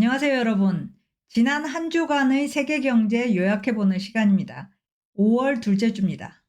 안녕하세요, 여러분. 지난 한 주간의 세계 경제 요약해보는 시간입니다. 5월 둘째 주입니다.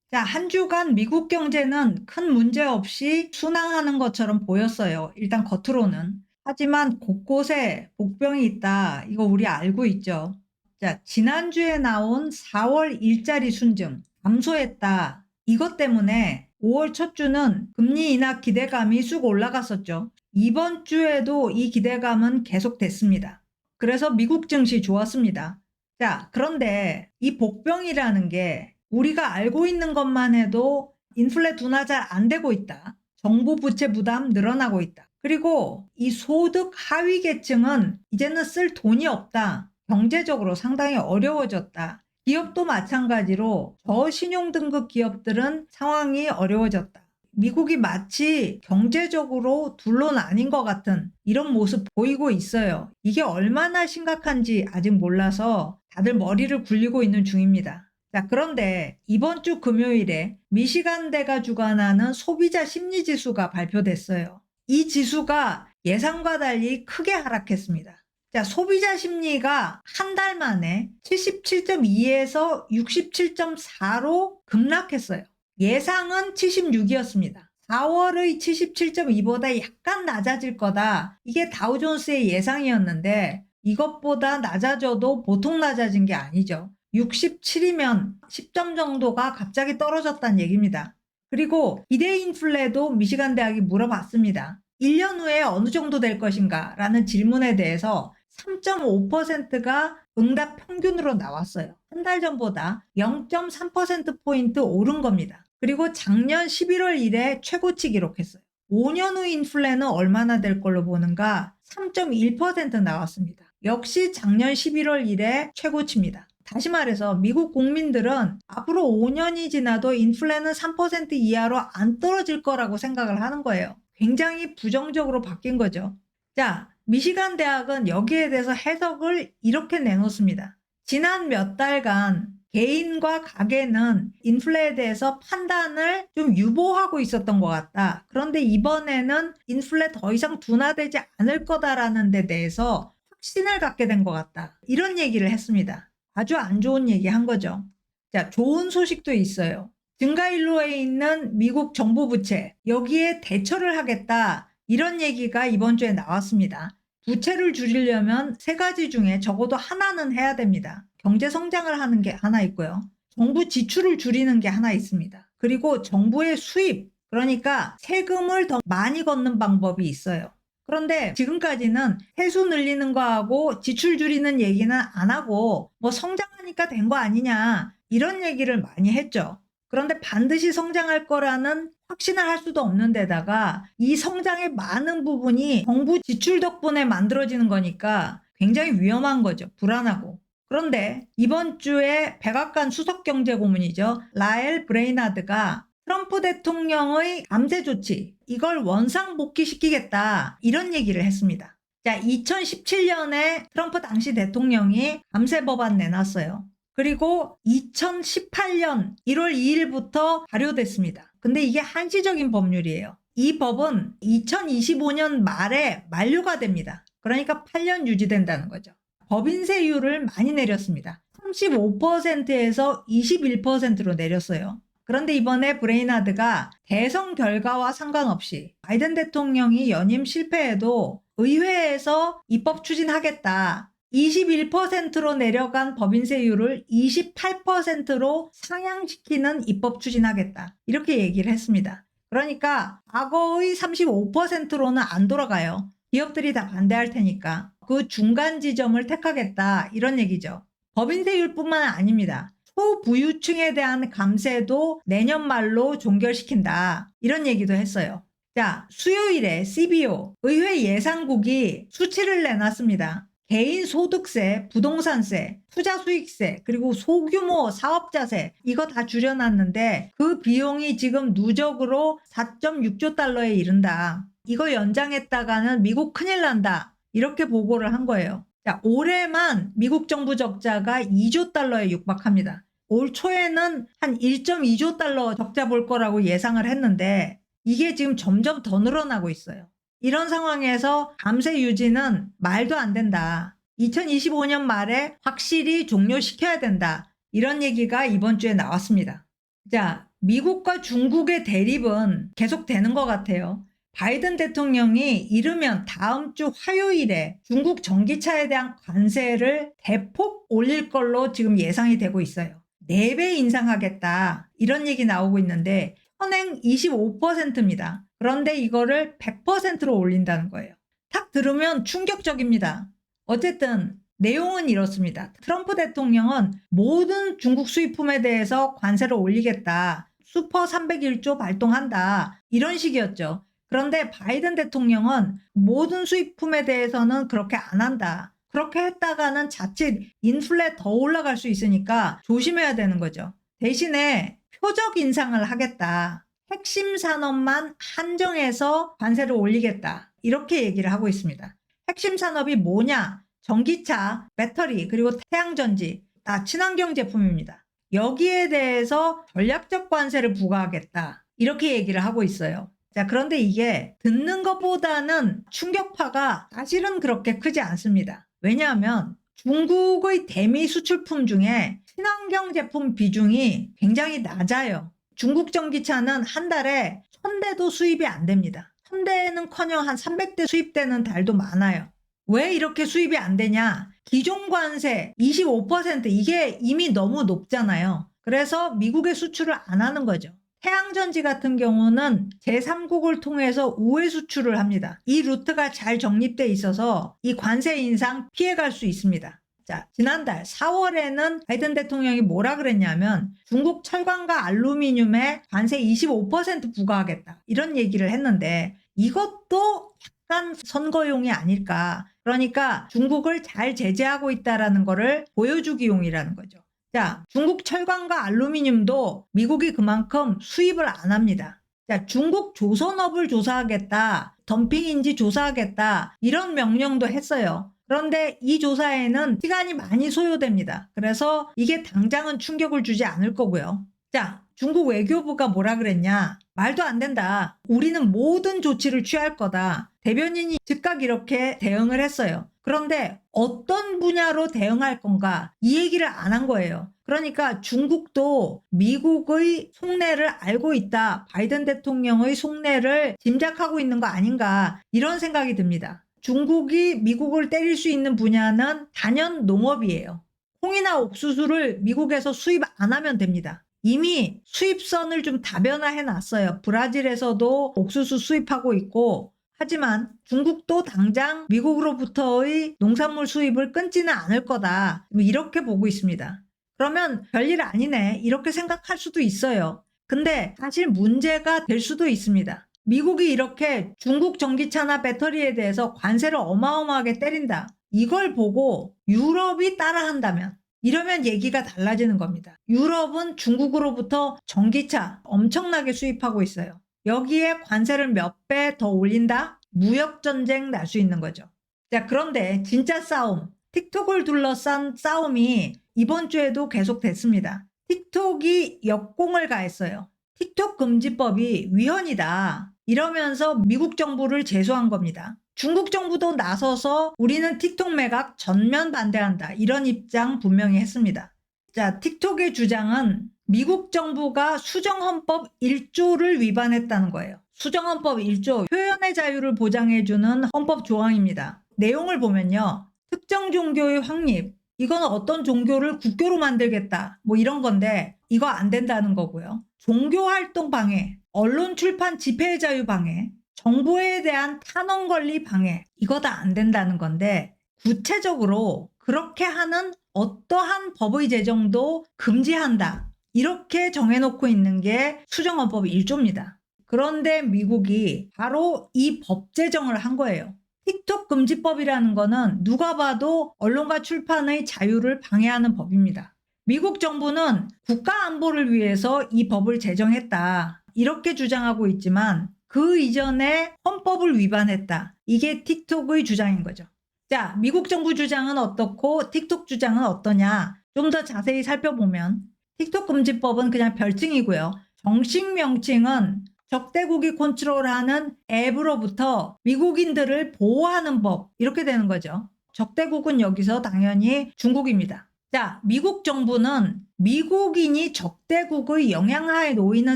자, 한 주간 미국 경제는 큰 문제 없이 순항하는 것처럼 보였어요. 일단 겉으로는. 하지만 곳곳에 복병이 있다. 이거 우리 알고 있죠. 자, 지난주에 나온 4월 일자리 순증 감소했다. 이것 때문에 5월 첫 주는 금리 인하 기대감이 쑥 올라갔었죠. 이번 주에도 이 기대감은 계속됐습니다. 그래서 미국 증시 좋았습니다. 자, 그런데 이 복병이라는 게 우리가 알고 있는 것만 해도 인플레 둔화 잘 안 되고 있다. 정부 부채 부담 늘어나고 있다. 그리고 이 소득 하위 계층은 이제는 쓸 돈이 없다. 경제적으로 상당히 어려워졌다. 기업도 마찬가지로 저신용 등급 기업들은 상황이 어려워졌다. 미국이 마치 경제적으로 둘로 나뉜 것 같은 이런 모습 보이고 있어요. 이게 얼마나 심각한지 아직 몰라서 다들 머리를 굴리고 있는 중입니다. 자, 그런데 이번 주 금요일에 미시간대가 주관하는 소비자 심리지수가 발표됐어요. 이 지수가 예상과 달리 크게 하락했습니다. 자, 소비자 심리가 한 달 만에 77.2에서 67.4로 급락했어요. 예상은 76이었습니다. 4월의 77.2보다 약간 낮아질 거다. 이게 다우존스의 예상이었는데 이것보다 낮아져도 보통 낮아진 게 아니죠. 67이면 10점 정도가 갑자기 떨어졌다는 얘기입니다. 그리고 기대 인플레도 미시간 대학이 물어봤습니다. 1년 후에 어느 정도 될 것인가? 라는 질문에 대해서 3.5%가 응답 평균으로 나왔어요. 한 달 전보다 0.3%포인트 오른 겁니다. 그리고 작년 11월 이래 최고치 기록했어요. 5년 후 인플레는 얼마나 될 걸로 보는가? 3.1% 나왔습니다. 역시 작년 11월 이래 최고치입니다. 다시 말해서 미국 국민들은 앞으로 5년이 지나도 인플레는 3% 이하로 안 떨어질 거라고 생각을 하는 거예요. 굉장히 부정적으로 바뀐 거죠. 자, 미시간 대학은 여기에 대해서 해석을 이렇게 내놓습니다. 지난 몇 달간 개인과 가계는 인플레에 대해서 판단을 좀 유보하고 있었던 것 같다. 그런데 이번에는 인플레 더 이상 둔화되지 않을 거다라는 데 대해서 확신을 갖게 된 것 같다. 이런 얘기를 했습니다. 아주 안 좋은 얘기 한 거죠. 자, 좋은 소식도 있어요. 증가일로에 있는 미국 정부 부채, 여기에 대처를 하겠다. 이런 얘기가 이번 주에 나왔습니다. 부채를 줄이려면 세 가지 중에 적어도 하나는 해야 됩니다. 경제 성장을 하는 게 하나 있고요. 정부 지출을 줄이는 게 하나 있습니다. 그리고 정부의 수입, 그러니까 세금을 더 많이 걷는 방법이 있어요. 그런데 지금까지는 세수 늘리는 거하고 지출 줄이는 얘기는 안 하고 뭐 성장하니까 된 거 아니냐 이런 얘기를 많이 했죠. 그런데 반드시 성장할 거라는 확신을 할 수도 없는 데다가 이 성장의 많은 부분이 정부 지출 덕분에 만들어지는 거니까 굉장히 위험한 거죠. 불안하고. 그런데 이번 주에 백악관 수석경제고문이죠. 라엘 브레이나드가 트럼프 대통령의 감세 조치 이걸 원상복귀시키겠다 이런 얘기를 했습니다. 자, 2017년에 트럼프 당시 대통령이 감세 법안 내놨어요. 그리고 2018년 1월 2일부터 발효됐습니다. 근데 이게 한시적인 법률이에요. 이 법은 2025년 말에 만료가 됩니다. 그러니까 8년 유지된다는 거죠. 법인세율을 많이 내렸습니다. 35%에서 21%로 내렸어요. 그런데 이번에 브레이나드가 대선 결과와 상관없이 바이든 대통령이 연임 실패해도 의회에서 입법 추진하겠다. 21%로 내려간 법인세율을 28%로 상향시키는 입법 추진하겠다. 이렇게 얘기를 했습니다. 그러니까 과거의 35%로는 안 돌아가요. 기업들이 다 반대할 테니까. 그 중간 지점을 택하겠다. 이런 얘기죠. 법인세율뿐만 아닙니다. 소부유층에 대한 감세도 내년 말로 종결시킨다. 이런 얘기도 했어요. 자, 수요일에 CBO, 의회 예산국이 수치를 내놨습니다. 개인 소득세, 부동산세, 투자수익세, 그리고 소규모 사업자세 이거 다 줄여놨는데 그 비용이 지금 누적으로 4.6조 달러에 이른다. 이거 연장했다가는 미국 큰일 난다. 이렇게 보고를 한 거예요. 자, 올해만 미국 정부 적자가 2조 달러에 육박합니다. 올 초에는 한 1.2조 달러 적자 볼 거라고 예상을 했는데 이게 지금 점점 더 늘어나고 있어요. 이런 상황에서 감세 유지는 말도 안 된다. 2025년 말에 확실히 종료시켜야 된다. 이런 얘기가 이번 주에 나왔습니다. 자, 미국과 중국의 대립은 계속되는 것 같아요. 바이든 대통령이 이르면 다음 주 화요일에 중국 전기차에 대한 관세를 대폭 올릴 걸로 지금 예상이 되고 있어요. 4배 인상하겠다. 이런 얘기 나오고 있는데 현행 25%입니다. 그런데 이거를 100%로 올린다는 거예요. 딱 들으면 충격적입니다. 어쨌든 내용은 이렇습니다. 트럼프 대통령은 모든 중국 수입품에 대해서 관세를 올리겠다. 슈퍼 301조 발동한다. 이런 식이었죠. 그런데 바이든 대통령은 모든 수입품에 대해서는 그렇게 안 한다. 그렇게 했다가는 자칫 인플레 더 올라갈 수 있으니까 조심해야 되는 거죠. 대신에 표적 인상을 하겠다. 핵심 산업만 한정해서 관세를 올리겠다. 이렇게 얘기를 하고 있습니다. 핵심 산업이 뭐냐? 전기차, 배터리, 그리고 태양전지, 다 친환경 제품입니다. 여기에 대해서 전략적 관세를 부과하겠다. 이렇게 얘기를 하고 있어요. 자, 그런데 이게 듣는 것보다는 충격파가 사실은 그렇게 크지 않습니다. 왜냐하면 중국의 대미 수출품 중에 친환경 제품 비중이 굉장히 낮아요. 중국 전기차는 한 달에 1000대도 수입이 안 됩니다. 1000대는커녕 한 300대 수입되는 달도 많아요. 왜 이렇게 수입이 안 되냐? 기존 관세 25% 이게 이미 너무 높잖아요. 그래서 미국에 수출을 안 하는 거죠. 태양전지 같은 경우는 제3국을 통해서 우회 수출을 합니다. 이 루트가 잘 정립돼 있어서 이 관세 인상 피해갈 수 있습니다. 자, 지난달 4월에는 바이든 대통령이 뭐라 그랬냐면 중국 철강과 알루미늄에 관세 25% 부과하겠다. 이런 얘기를 했는데 이것도 약간 선거용이 아닐까. 그러니까 중국을 잘 제재하고 있다는 거를 보여주기용이라는 거죠. 자, 중국 철강과 알루미늄도 미국이 그만큼 수입을 안 합니다. 자, 중국 조선업을 조사하겠다, 덤핑인지 조사하겠다, 이런 명령도 했어요. 그런데 이 조사에는 시간이 많이 소요됩니다. 그래서 이게 당장은 충격을 주지 않을 거고요. 자, 중국 외교부가 뭐라 그랬냐? 말도 안 된다. 우리는 모든 조치를 취할 거다. 대변인이 즉각 이렇게 대응을 했어요. 그런데 어떤 분야로 대응할 건가? 이 얘기를 안 한 거예요. 그러니까 중국도 미국의 속내를 알고 있다. 바이든 대통령의 속내를 짐작하고 있는 거 아닌가? 이런 생각이 듭니다. 중국이 미국을 때릴 수 있는 분야는 단연 농업이에요. 콩이나 옥수수를 미국에서 수입 안 하면 됩니다. 이미 수입선을 좀 다변화해 놨어요. 브라질에서도 옥수수 수입하고 있고, 하지만 중국도 당장 미국으로부터의 농산물 수입을 끊지는 않을 거다. 이렇게 보고 있습니다. 그러면 별일 아니네. 이렇게 생각할 수도 있어요. 근데 사실 문제가 될 수도 있습니다. 미국이 이렇게 중국 전기차나 배터리에 대해서 관세를 어마어마하게 때린다. 이걸 보고 유럽이 따라한다면 이러면 얘기가 달라지는 겁니다. 유럽은 중국으로부터 전기차 엄청나게 수입하고 있어요. 여기에 관세를 몇 배 더 올린다? 무역전쟁 날 수 있는 거죠. 자, 그런데 진짜 싸움, 틱톡을 둘러싼 싸움이 이번 주에도 계속됐습니다. 틱톡이 역공을 가했어요. 틱톡 금지법이 위헌이다. 이러면서 미국 정부를 제소한 겁니다. 중국 정부도 나서서 우리는 틱톡 매각 전면 반대한다. 이런 입장 분명히 했습니다. 자, 틱톡의 주장은 미국 정부가 수정헌법 1조를 위반했다는 거예요. 수정헌법 1조, 표현의 자유를 보장해주는 헌법 조항입니다. 내용을 보면요. 특정 종교의 확립, 이건 어떤 종교를 국교로 만들겠다. 뭐 이런 건데 이거 안 된다는 거고요. 종교활동 방해, 언론 출판 집회의 자유 방해, 정보에 대한 탄원 권리 방해, 이거 다 안 된다는 건데 구체적으로 그렇게 하는 어떠한 법의 제정도 금지한다. 이렇게 정해놓고 있는 게 수정헌법 1조입니다. 그런데 미국이 바로 이 법 제정을 한 거예요. 틱톡 금지법이라는 거는 누가 봐도 언론과 출판의 자유를 방해하는 법입니다. 미국 정부는 국가 안보를 위해서 이 법을 제정했다. 이렇게 주장하고 있지만 그 이전에 헌법을 위반했다. 이게 틱톡의 주장인 거죠. 자, 미국 정부 주장은 어떻고 틱톡 주장은 어떠냐? 좀 더 자세히 살펴보면 틱톡 금지법은 그냥 별칭이고요. 정식 명칭은 적대국이 컨트롤하는 앱으로부터 미국인들을 보호하는 법, 이렇게 되는 거죠. 적대국은 여기서 당연히 중국입니다. 자, 미국 정부는 미국인이 적대국의 영향하에 놓이는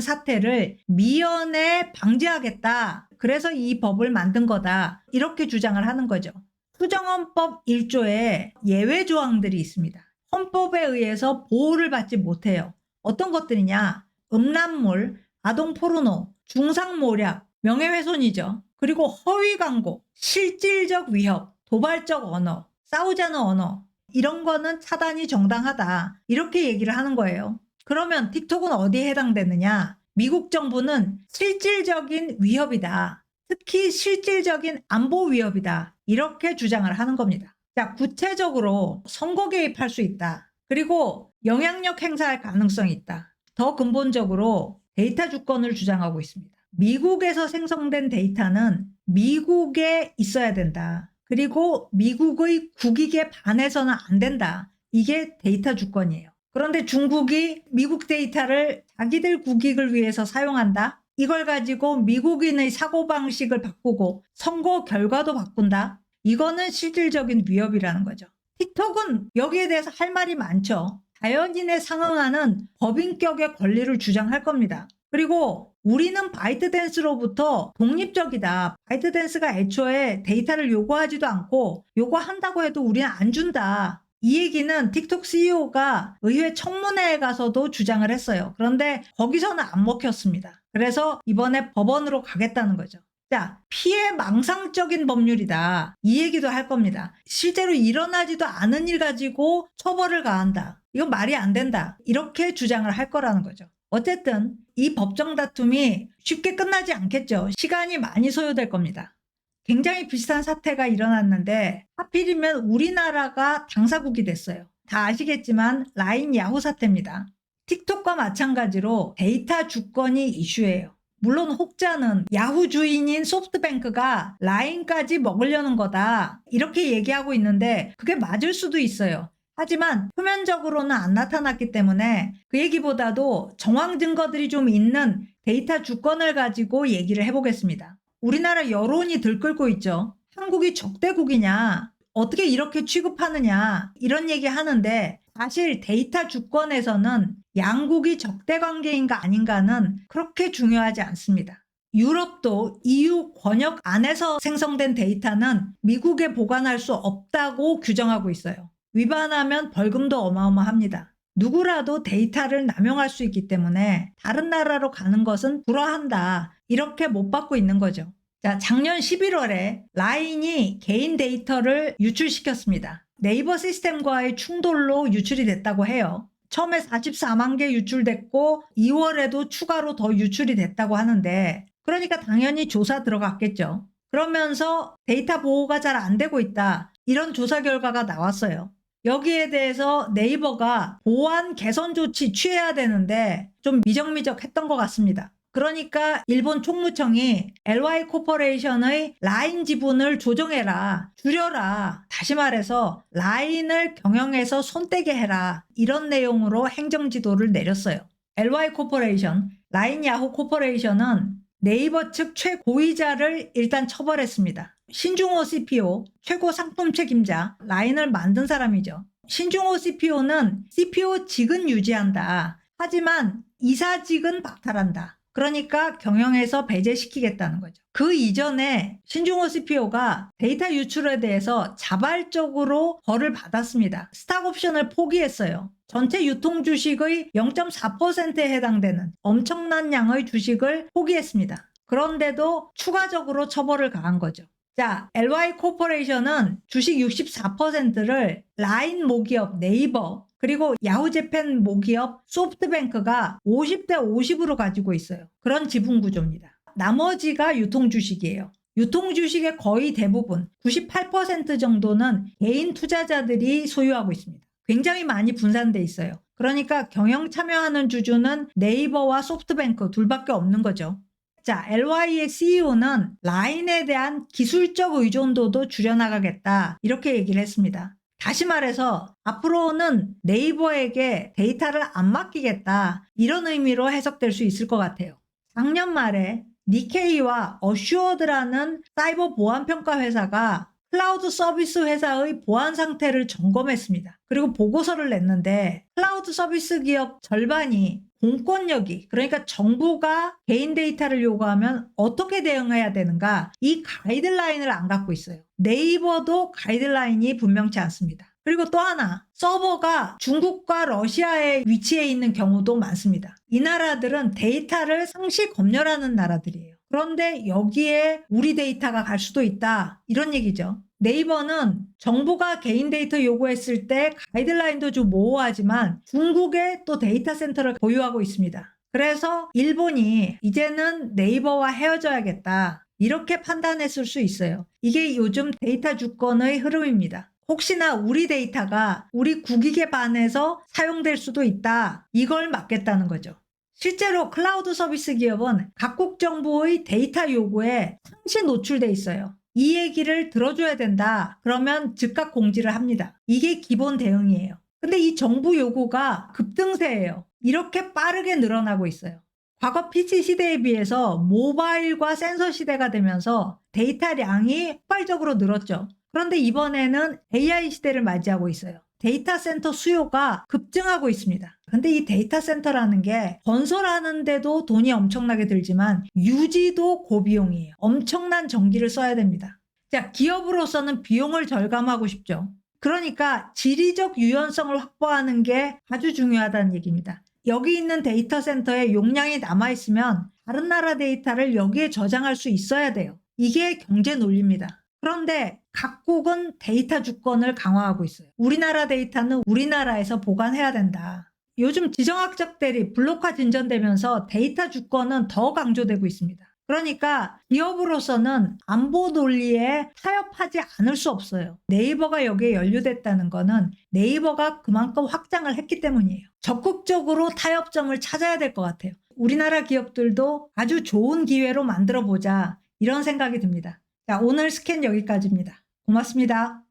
사태를 미연에 방지하겠다. 그래서 이 법을 만든 거다. 이렇게 주장을 하는 거죠. 수정헌법 1조에 예외 조항들이 있습니다. 헌법에 의해서 보호를 받지 못해요. 어떤 것들이냐? 음란물, 아동 포르노, 중상모략, 명예훼손이죠. 그리고 허위 광고, 실질적 위협, 도발적 언어, 싸우자는 언어, 이런 거는 차단이 정당하다. 이렇게 얘기를 하는 거예요. 그러면 틱톡은 어디에 해당되느냐? 미국 정부는 실질적인 위협이다. 특히 실질적인 안보 위협이다. 이렇게 주장을 하는 겁니다. 자, 구체적으로 선거 개입할 수 있다. 그리고 영향력 행사할 가능성이 있다. 더 근본적으로 데이터 주권을 주장하고 있습니다. 미국에서 생성된 데이터는 미국에 있어야 된다. 그리고 미국의 국익에 반해서는 안 된다. 이게 데이터 주권이에요. 그런데 중국이 미국 데이터를 자기들 국익을 위해서 사용한다? 이걸 가지고 미국인의 사고방식을 바꾸고 선거 결과도 바꾼다? 이거는 실질적인 위협이라는 거죠. 틱톡은 여기에 대해서 할 말이 많죠. 자연인에 상응하는 법인격의 권리를 주장할 겁니다. 그리고 우리는 바이트댄스로부터 독립적이다. 바이트댄스가 애초에 데이터를 요구하지도 않고 요구한다고 해도 우리는 안 준다. 이 얘기는 틱톡 CEO가 의회 청문회에 가서도 주장을 했어요. 그런데 거기서는 안 먹혔습니다. 그래서 이번에 법원으로 가겠다는 거죠. 자, 피해 망상적인 법률이다. 이 얘기도 할 겁니다. 실제로 일어나지도 않은 일 가지고 처벌을 가한다. 이건 말이 안 된다. 이렇게 주장을 할 거라는 거죠. 어쨌든 이 법정 다툼이 쉽게 끝나지 않겠죠. 시간이 많이 소요될 겁니다. 굉장히 비슷한 사태가 일어났는데 하필이면 우리나라가 당사국이 됐어요. 다 아시겠지만 라인 야후 사태입니다. 틱톡과 마찬가지로 데이터 주권이 이슈예요. 물론 혹자는 야후 주인인 소프트뱅크가 라인까지 먹으려는 거다 이렇게 얘기하고 있는데 그게 맞을 수도 있어요. 하지만 표면적으로는 안 나타났기 때문에 그 얘기보다도 정황 증거들이 좀 있는 데이터 주권을 가지고 얘기를 해보겠습니다. 우리나라 여론이 들끓고 있죠. 한국이 적대국이냐, 어떻게 이렇게 취급하느냐 이런 얘기 하는데 사실 데이터 주권에서는 양국이 적대 관계인가 아닌가는 그렇게 중요하지 않습니다. 유럽도 EU 권역 안에서 생성된 데이터는 미국에 보관할 수 없다고 규정하고 있어요. 위반하면 벌금도 어마어마합니다. 누구라도 데이터를 남용할 수 있기 때문에 다른 나라로 가는 것은 불허한다. 이렇게 못 받고 있는 거죠. 자, 작년 11월에 라인이 개인 데이터를 유출시켰습니다. 네이버 시스템과의 충돌로 유출이 됐다고 해요. 처음에 44만 개 유출됐고 2월에도 추가로 더 유출이 됐다고 하는데 그러니까 당연히 조사 들어갔겠죠. 그러면서 데이터 보호가 잘 안 되고 있다. 이런 조사 결과가 나왔어요. 여기에 대해서 네이버가 보안 개선 조치 취해야 되는데 좀 미적미적 했던 것 같습니다. 그러니까 일본 총무청이 LY 코퍼레이션의 라인 지분을 조정해라, 줄여라, 다시 말해서 라인을 경영해서 손떼게 해라 이런 내용으로 행정지도를 내렸어요. LY 코퍼레이션, 라인 야후 코퍼레이션은 네이버 측 최고위자를 일단 처벌했습니다. 신중호 CPO, 최고 상품 책임자, 라인을 만든 사람이죠. 신중호 CPO는 CPO직은 유지한다. 하지만 이사직은 박탈한다. 그러니까 경영에서 배제시키겠다는 거죠. 그 이전에 신중호 CPO가 데이터 유출에 대해서 자발적으로 벌을 받았습니다. 스탁 옵션을 포기했어요. 전체 유통 주식의 0.4%에 해당되는 엄청난 양의 주식을 포기했습니다. 그런데도 추가적으로 처벌을 가한 거죠. 자, LY 코퍼레이션은 주식 64%를 라인 모기업 네이버 그리고 야후재팬 모기업 소프트뱅크가 50대 50으로 가지고 있어요. 그런 지분 구조입니다. 나머지가 유통주식이에요. 유통주식의 거의 대부분 98% 정도는 개인 투자자들이 소유하고 있습니다. 굉장히 많이 분산돼 있어요. 그러니까 경영 참여하는 주주는 네이버와 소프트뱅크 둘밖에 없는 거죠. 자, LY의 CEO는 라인에 대한 기술적 의존도도 줄여나가겠다 이렇게 얘기를 했습니다. 다시 말해서 앞으로는 네이버에게 데이터를 안 맡기겠다 이런 의미로 해석될 수 있을 것 같아요. 작년 말에 니케이와 어슈어드라는 사이버 보안 평가 회사가 클라우드 서비스 회사의 보안 상태를 점검했습니다. 그리고 보고서를 냈는데 클라우드 서비스 기업 절반이 공권력이, 그러니까 정부가 개인 데이터를 요구하면 어떻게 대응해야 되는가, 이 가이드라인을 안 갖고 있어요. 네이버도 가이드라인이 분명치 않습니다. 그리고 또 하나, 서버가 중국과 러시아에 위치해 있는 경우도 많습니다. 이 나라들은 데이터를 상시 검열하는 나라들이에요. 그런데 여기에 우리 데이터가 갈 수도 있다, 이런 얘기죠. 네이버는 정부가 개인 데이터 요구했을 때 가이드라인도 좀 모호하지만 중국에 또 데이터 센터를 보유하고 있습니다. 그래서 일본이 이제는 네이버와 헤어져야겠다, 이렇게 판단했을 수 있어요. 이게 요즘 데이터 주권의 흐름입니다. 혹시나 우리 데이터가 우리 국익에 반해서 사용될 수도 있다, 이걸 막겠다는 거죠. 실제로 클라우드 서비스 기업은 각국 정부의 데이터 요구에 상시 노출돼 있어요. 이 얘기를 들어줘야 된다, 그러면 즉각 공지를 합니다. 이게 기본 대응이에요. 근데 이 정부 요구가 급등세예요. 이렇게 빠르게 늘어나고 있어요. 과거 PC 시대에 비해서 모바일과 센서 시대가 되면서 데이터량이 폭발적으로 늘었죠. 그런데 이번에는 AI 시대를 맞이하고 있어요. 데이터 센터 수요가 급증하고 있습니다. 근데 이 데이터 센터라는 게 건설하는데도 돈이 엄청나게 들지만 유지도 고비용이에요. 엄청난 전기를 써야 됩니다. 자, 기업으로서는 비용을 절감하고 싶죠. 그러니까 지리적 유연성을 확보하는 게 아주 중요하다는 얘기입니다. 여기 있는 데이터 센터에 용량이 남아있으면 다른 나라 데이터를 여기에 저장할 수 있어야 돼요. 이게 경제 논리입니다. 그런데 각국은 데이터 주권을 강화하고 있어요. 우리나라 데이터는 우리나라에서 보관해야 된다. 요즘 지정학적 대립, 블록화 진전되면서 데이터 주권은 더 강조되고 있습니다. 그러니까 기업으로서는 안보 논리에 타협하지 않을 수 없어요. 네이버가 여기에 연루됐다는 거는 네이버가 그만큼 확장을 했기 때문이에요. 적극적으로 타협점을 찾아야 될 것 같아요. 우리나라 기업들도 아주 좋은 기회로 만들어 보자, 이런 생각이 듭니다. 자, 오늘 스캔 여기까지입니다. 고맙습니다.